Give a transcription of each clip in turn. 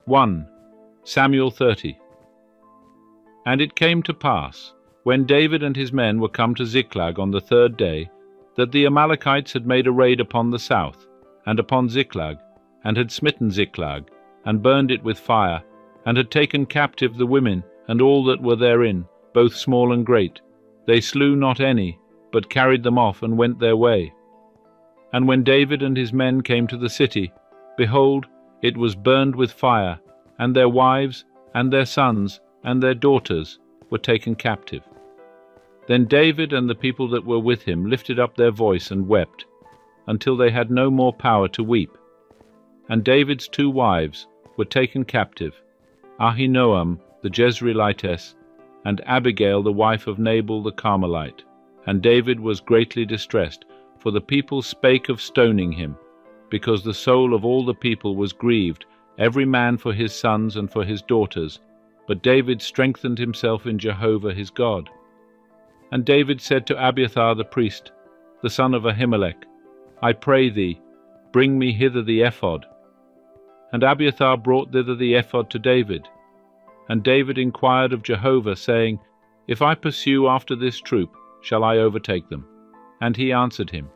1 Samuel 30. And it came to pass, when David and his men were come to Ziklag on the 3rd day, that the Amalekites had made a raid upon the south, and upon Ziklag, and had smitten Ziklag, and burned it with fire, and had taken captive the women, and all that were therein, both small and great. They slew not any, but carried them off, and went their way. And when David and his men came to the city, behold, it was burned with fire, and their wives, and their sons, and their daughters were taken captive. Then David and the people that were with him lifted up their voice and wept, until they had no more power to weep. And David's 2 wives were taken captive, Ahinoam the Jezreelitess, and Abigail the wife of Nabal the Carmelite. And David was greatly distressed, for the people spake of stoning him, because the soul of all the people was grieved, every man for his sons and for his daughters. But David strengthened himself in Jehovah his God. And David said to Abiathar the priest, the son of Ahimelech, I pray thee, bring me hither the ephod. And Abiathar brought thither the ephod to David. And David inquired of Jehovah, saying, If I pursue after this troop, shall I overtake them? And he answered him,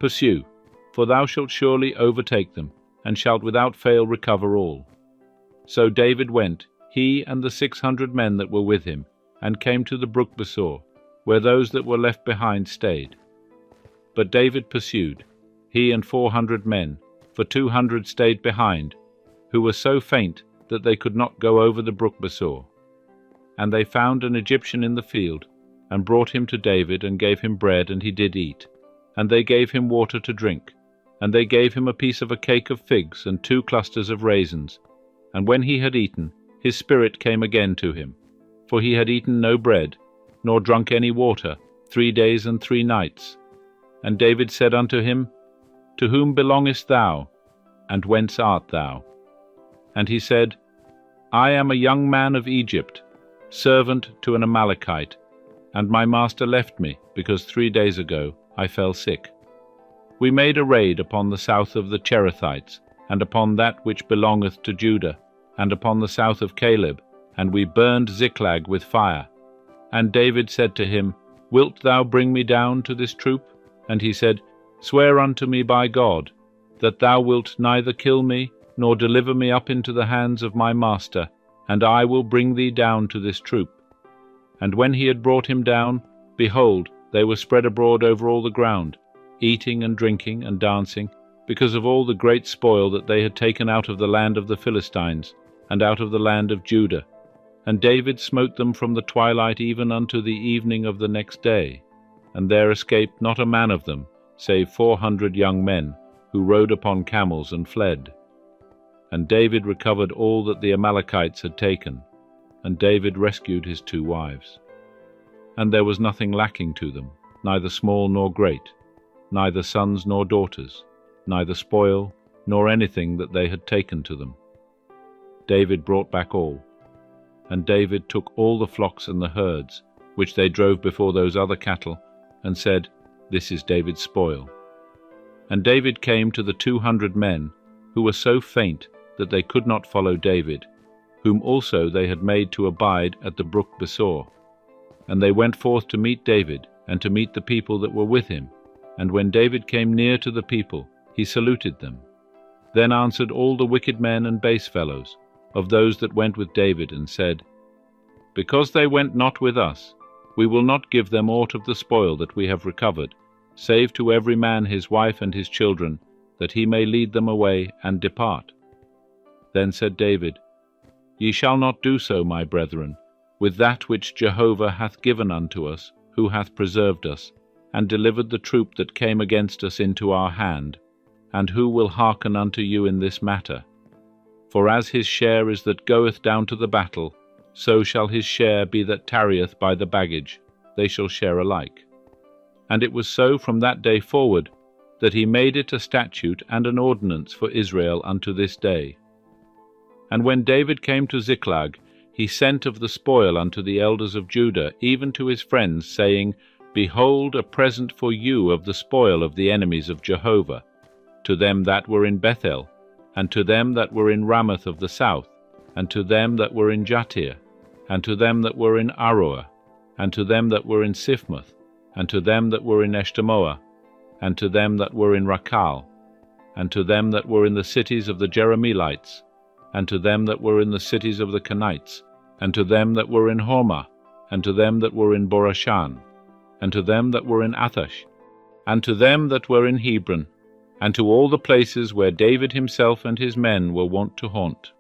Pursue, for thou shalt surely overtake them, and shalt without fail recover all. So David went, he and the 600 men that were with him, and came to the brook Besor, where those that were left behind stayed. But David pursued, he and 400 men, for 200 stayed behind, who were so faint that they could not go over the brook Besor. And they found an Egyptian in the field, and brought him to David, and gave him bread, and he did eat. And they gave him water to drink. And they gave him a piece of a cake of figs, and 2 clusters of raisins. And when he had eaten, his spirit came again to him. For he had eaten no bread, nor drunk any water, 3 days and 3 nights. And David said unto him, To whom belongest thou, and whence art thou? And he said, I am a young man of Egypt, servant to an Amalekite, and my master left me, because 3 days ago I fell sick. We made a raid upon the south of the Cherethites, and upon that which belongeth to Judah, and upon the south of Caleb, and we burned Ziklag with fire. And David said to him, Wilt thou bring me down to this troop? And he said, Swear unto me by God, that thou wilt neither kill me, nor deliver me up into the hands of my master, and I will bring thee down to this troop. And when he had brought him down, behold, they were spread abroad over all the ground, eating and drinking and dancing, because of all the great spoil that they had taken out of the land of the Philistines, and out of the land of Judah. And David smote them from the twilight even unto the evening of the next day, and there escaped not a man of them, save 400 young men, who rode upon camels and fled. And David recovered all that the Amalekites had taken, and David rescued his 2 wives. And there was nothing lacking to them, neither small nor great, neither sons nor daughters, neither spoil, nor anything that they had taken to them. David brought back all. And David took all the flocks and the herds, which they drove before those other cattle, and said, This is David's spoil. And David came to the 200 men, who were so faint that they could not follow David, whom also they had made to abide at the brook Besor. And they went forth to meet David, and to meet the people that were with him. And when David came near to the people, he saluted them. Then answered all the wicked men and base fellows, of those that went with David, and said, Because they went not with us, we will not give them aught of the spoil that we have recovered, save to every man his wife and his children, that he may lead them away and depart. Then said David, Ye shall not do so, my brethren, with that which Jehovah hath given unto us, who hath preserved us, and delivered the troop that came against us into our hand, and who will hearken unto you in this matter? For as his share is that goeth down to the battle, so shall his share be that tarrieth by the baggage, they shall share alike. And it was so from that day forward, that he made it a statute and an ordinance for Israel unto this day. And when David came to Ziklag, he sent of the spoil unto the elders of Judah, even to his friends, saying, Behold, a present for you of the spoil of the enemies of Jehovah, to them that were in Bethel, and to them that were in Ramoth of the south, and to them that were in Jattir, and to them that were in Aroer, and to them that were in Siphmoth, and to them that were in Eshtemoa, and to them that were in Rakal, and to them that were in the cities of the Jerahmeelites, and to them that were in the cities of the Kenites, and to them that were in Hormah, and to them that were in Borashan, and to them that were in Athash, and to them that were in Hebron, and to all the places where David himself and his men were wont to haunt.